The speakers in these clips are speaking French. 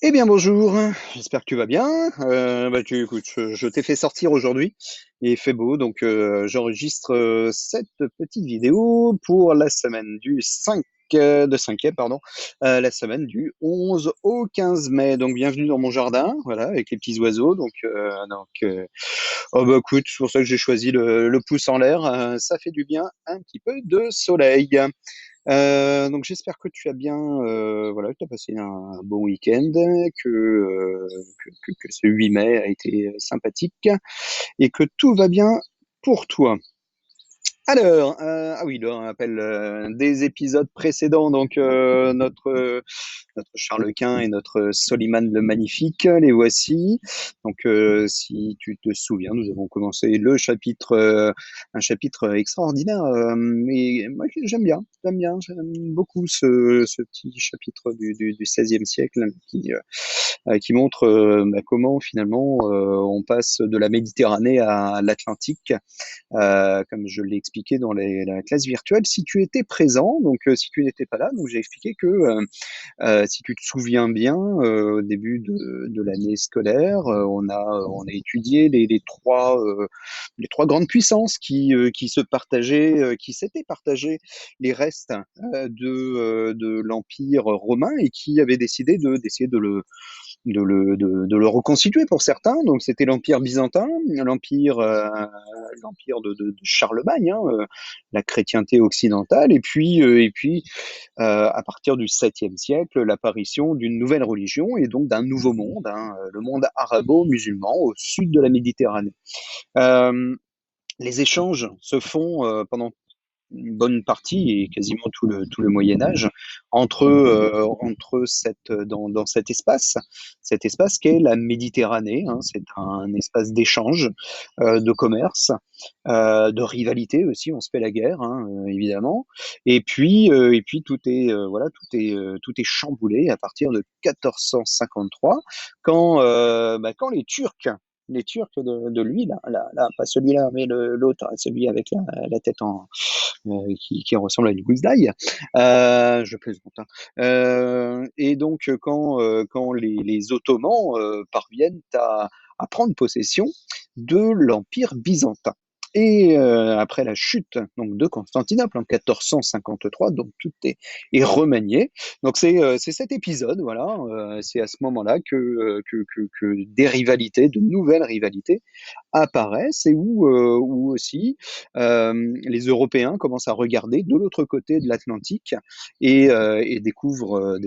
Eh bien bonjour, j'espère que tu vas bien. Écoute, je t'ai fait sortir aujourd'hui. Il fait beau, donc j'enregistre cette petite vidéo pour la semaine du 5 de 5e, pardon, la semaine du 11 au 15 mai. Donc bienvenue dans mon jardin, voilà, avec les petits oiseaux. Oh bah écoute, c'est pour ça que j'ai choisi le pouce en l'air. Ça fait du bien, un petit peu de soleil. Donc j'espère que tu as bien, voilà, que tu as passé un bon week-end, que ce 8 mai a été sympathique et que tout va bien pour toi. Alors, ah oui, le rappel des épisodes précédents, donc notre Charles Quint et notre Soliman le Magnifique, les voici. Donc, si tu te souviens, nous avons commencé un chapitre extraordinaire, mais moi j'aime beaucoup ce petit chapitre du XVIe siècle qui montre comment finalement on passe de la Méditerranée à l'Atlantique, comme je l'ai expliqué dans la classe virtuelle. Si tu étais présent, donc si tu n'étais pas là, donc j'ai expliqué que si tu te souviens bien, au début de l'année scolaire, on a étudié les trois grandes puissances qui se partageaient, qui s'étaient partagées les restes de l'Empire romain et qui avaient décidé d'essayer de le reconstituer pour certains. Donc c'était l'Empire byzantin, l'empire de Charlemagne, hein, la chrétienté occidentale, et puis à partir du 7e siècle, l'apparition d'une nouvelle religion et donc d'un nouveau monde, hein, le monde arabo-musulman au sud de la Méditerranée. Euh, les échanges se font pendant une bonne partie et quasiment tout le Moyen Âge entre dans cet espace qu'est la Méditerranée, hein. C'est un espace d'échange, de commerce, de rivalité aussi. On se fait la guerre, hein, évidemment. Et puis tout est chamboulé à partir de 1453 quand les Turcs de lui, là, pas celui-là, mais l'autre, celui avec la tête qui ressemble à une gousse d'ail. Je plaisante, hein. Et donc, quand les Ottomans parviennent à prendre possession de l'Empire byzantin. Et après la chute donc de Constantinople en 1453, donc est remanié. Donc c'est cet épisode, voilà, c'est à ce moment-là que des rivalités, de nouvelles rivalités apparaissent et où aussi les Européens commencent à regarder de l'autre côté de l'Atlantique et redécouvrent,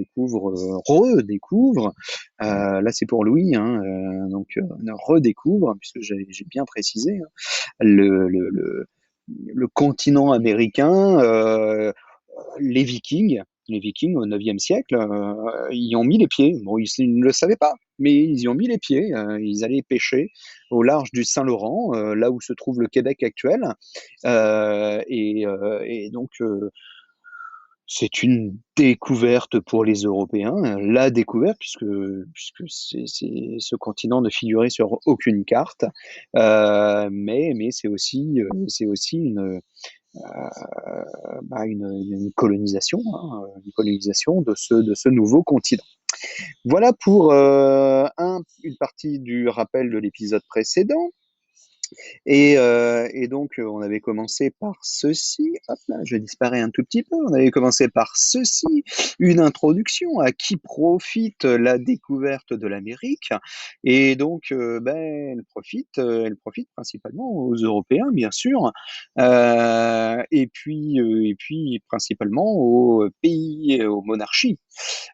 là c'est pour Louis, hein, on redécouvre, puisque j'ai bien précisé, hein, le continent américain, les Vikings. Les Vikings au 9e siècle, y ont mis les pieds. Bon, ils ne le savaient pas, mais ils y ont mis les pieds. Ils allaient pêcher au large du Saint-Laurent, là où se trouve le Québec actuel. Et donc, c'est une découverte pour les Européens, la découverte, puisque ce continent ne figurait sur aucune carte. Mais c'est aussi une colonisation, hein, une colonisation de ce nouveau continent. Voilà pour une partie du rappel de l'épisode précédent. Et donc, on avait commencé par ceci. Hop là, je disparais un tout petit peu. On avait commencé par ceci, une introduction à qui profite la découverte de l'Amérique. Et donc, elle profite principalement aux Européens, bien sûr, et puis principalement aux pays, aux monarchies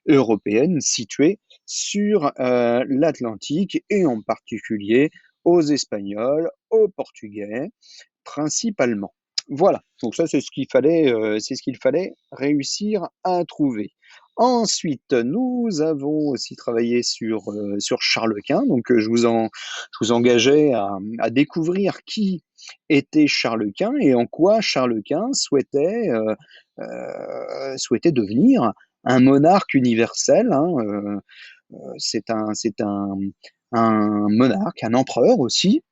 européennes situées sur l'Atlantique et en particulier aux Espagnols, aux Portugais, principalement. Voilà, donc ça c'est ce qu'il fallait réussir à trouver. Ensuite, nous avons aussi travaillé sur Charles Quint, donc je vous engageais à découvrir qui était Charles Quint et en quoi Charles Quint souhaitait devenir un monarque universel, hein. C'est un monarque, un empereur aussi,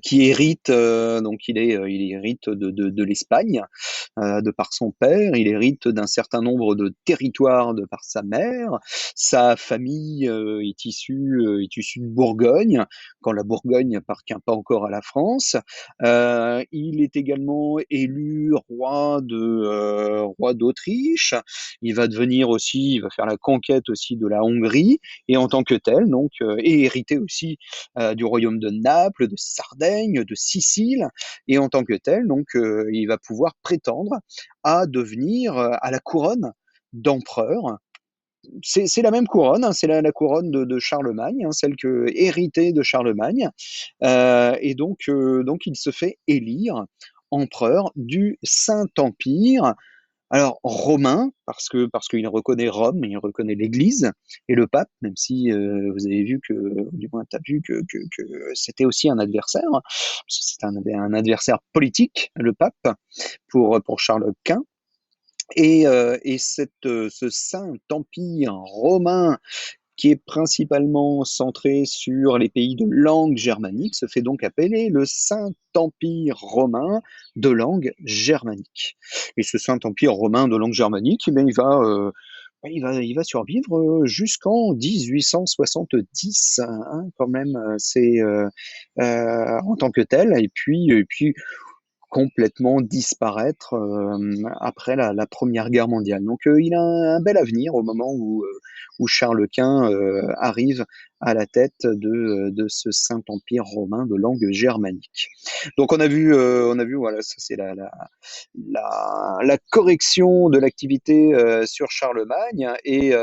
qui hérite, donc il hérite de l'Espagne, de par son père, il hérite d'un certain nombre de territoires de par sa mère. Sa famille est issue de Bourgogne, quand la Bourgogne n'appartient pas encore à la France. Il est également élu roi d'Autriche. Il va devenir aussi, il va faire la conquête aussi de la Hongrie, et en tant que tel, donc, et hériter aussi du royaume de Naples, de Sardaigne, de Sicile, et en tant que tel, donc, il va pouvoir prétendre à devenir à la couronne d'empereur. C'est la même couronne, hein, c'est la couronne de Charlemagne, hein, celle que héritée de Charlemagne, donc il se fait élire empereur du Saint-Empire. Alors romain, parce qu'il reconnaît Rome, il reconnaît l'Église et le pape, même si vous avez vu que, du moins tu as vu que c'était aussi un adversaire, hein, c'était un adversaire politique, le pape, pour Charles Quint. Ce saint empire romain qui est principalement centré sur les pays de langue germanique, se fait donc appeler le Saint-Empire romain de langue germanique. Et ce Saint-Empire romain de langue germanique, eh bien, il va survivre jusqu'en 1870, hein, quand même, en tant que tel, et puis complètement disparaître après la Première Guerre mondiale. Donc il a un bel avenir au moment où Charles Quint arrive à la tête de ce Saint-Empire romain de langue germanique. Donc on a vu voilà, ça c'est la correction de l'activité sur Charlemagne. Et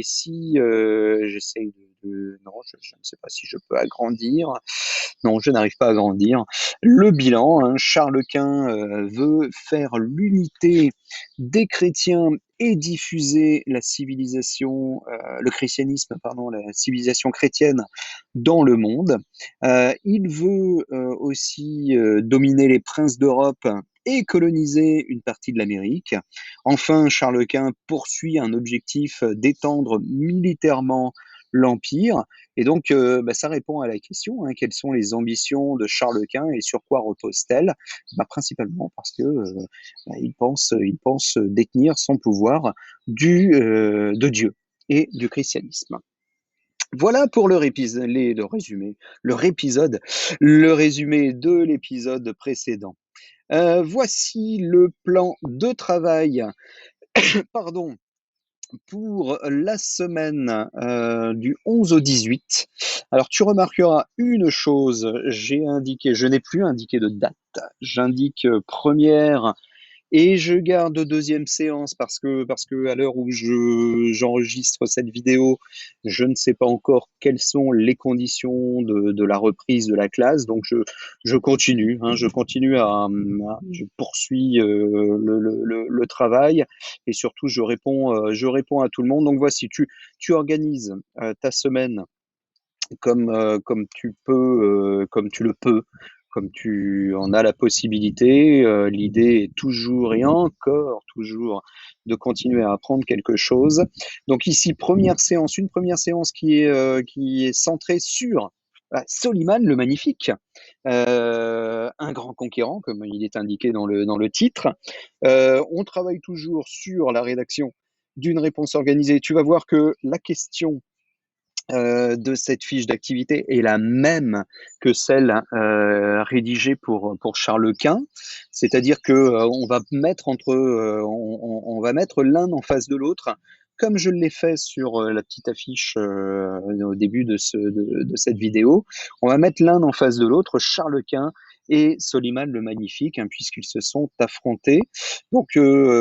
si j'essaye non, je ne sais pas si je peux agrandir. Non, je n'arrive pas à grandir. Le bilan, hein, Charles Quint veut faire l'unité des chrétiens et diffuser la civilisation, le christianisme, pardon, la civilisation chrétienne dans le monde. Il veut aussi dominer les princes d'Europe et coloniser une partie de l'Amérique. Enfin, Charles Quint poursuit un objectif d'étendre militairement l'Empire. Et donc, ça répond à la question, hein, quelles sont les ambitions de Charles Quint et sur quoi repose-t-elle? Principalement parce que il pense détenir son pouvoir de Dieu et du christianisme. Voilà pour le résumé de l'épisode précédent. Voici le plan de travail, pardon, pour la semaine du 11 au 18. Alors tu remarqueras une chose, je n'ai plus indiqué de date, j'indique première et je garde deuxième séance parce que à l'heure où j'enregistre cette vidéo, je ne sais pas encore quelles sont les conditions de la reprise de la classe. Donc je continue, hein, je poursuis le travail, et surtout je réponds à tout le monde. Donc voici, tu organises ta semaine comme tu peux, comme tu le peux, comme tu en as la possibilité. L'idée est toujours et encore toujours de continuer à apprendre quelque chose. Donc ici, une première séance qui est centrée sur Soliman le Magnifique, un grand conquérant, comme il est indiqué dans le titre. On travaille toujours sur la rédaction d'une réponse organisée. Tu vas voir que la question de cette fiche d'activité est la même que celle rédigée pour Charles Quint, c'est-à-dire que on va mettre l'un en face de l'autre, comme je l'ai fait sur la petite affiche au début de cette vidéo. On va mettre l'un en face de l'autre, Charles Quint et Soliman le Magnifique, hein, puisqu'ils se sont affrontés. Donc,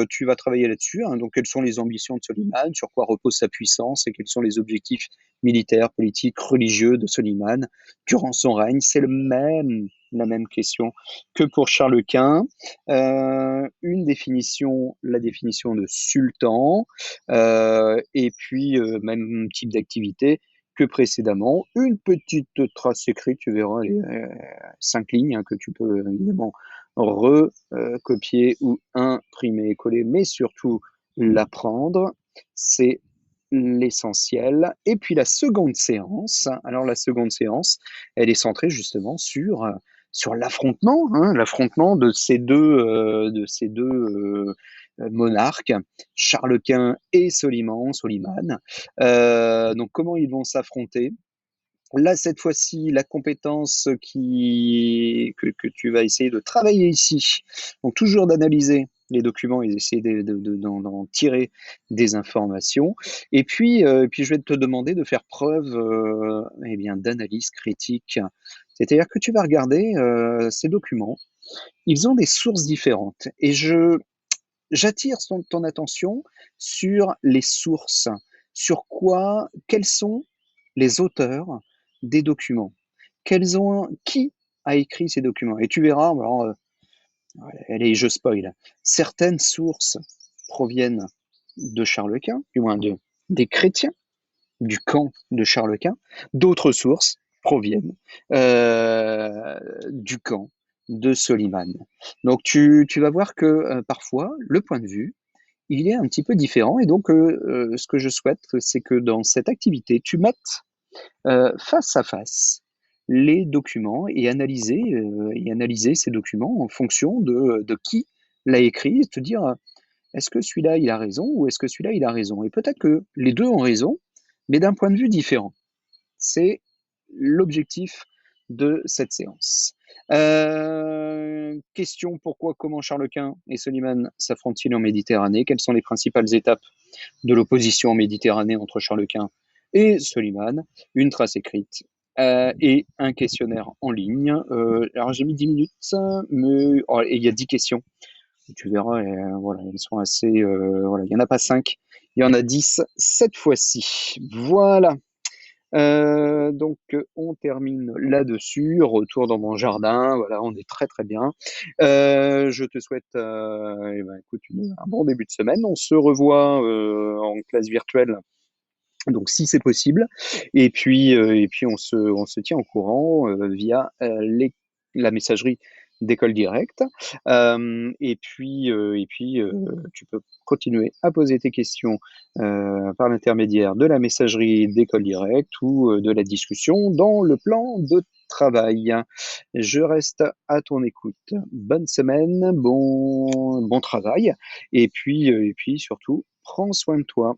tu vas travailler là-dessus, hein. Donc, quelles sont les ambitions de Soliman, sur quoi repose sa puissance, et quels sont les objectifs militaire, politique, religieux de Soliman durant son règne. C'est la même question que pour Charles Quint. La définition de sultan, et puis même type d'activité que précédemment. Une petite trace écrite, tu verras les 5 lignes, hein, que tu peux évidemment recopier ou imprimer, coller, mais surtout l'apprendre. C'est l'essentiel. Et puis la seconde séance, alors la seconde séance, elle est centrée justement sur sur l'affrontement, hein, l'affrontement de ces deux monarques, Charles Quint et Soliman. Donc comment ils vont s'affronter? Là, cette fois-ci, la compétence que tu vas essayer de travailler ici, donc toujours d'analyser les documents et d'essayer d'en tirer des informations. Et puis, je vais te demander de faire preuve eh bien, d'analyse critique. C'est-à-dire que tu vas regarder ces documents, ils ont des sources différentes. Et j'attire ton attention sur les sources, sur quels sont les auteurs des documents, qui a écrit ces documents. Et tu verras, alors, allez, je spoil, certaines sources proviennent de Charles Quint, du moins des chrétiens, du camp de Charles Quint, d'autres sources proviennent du camp de Soliman. Donc tu vas voir que parfois, le point de vue, il est un petit peu différent. Et donc, ce que je souhaite, c'est que dans cette activité, tu mettes face à face les documents et analyser ces documents en fonction de qui l'a écrit, et te dire est-ce que celui-là il a raison ou est-ce que celui-là il a raison. Et peut-être que les deux ont raison, mais d'un point de vue différent. C'est l'objectif de cette séance. Question, pourquoi, comment Charles Quint et Soliman s'affrontent-ils en Méditerranée? Quelles sont les principales étapes de l'opposition en Méditerranée entre Charles Quint et Soliman? Une trace écrite et un questionnaire en ligne. Alors j'ai mis 10 minutes, mais et il y a 10 questions. Tu verras, voilà, elles sont assez. Voilà, il n'y en a pas 5, il y en a 10 cette fois-ci. Voilà. Donc on termine là-dessus. Retour dans mon jardin. Voilà, on est très très bien. Je te souhaite eh ben, écoute, un bon début de semaine. On se revoit en classe virtuelle, donc si c'est possible. Et puis on se tient au courant via la messagerie d'école directe. Tu peux continuer à poser tes questions par l'intermédiaire de la messagerie d'école directe ou de la discussion dans le plan de travail. Je reste à ton écoute. Bonne semaine, bon travail. Et puis surtout, prends soin de toi.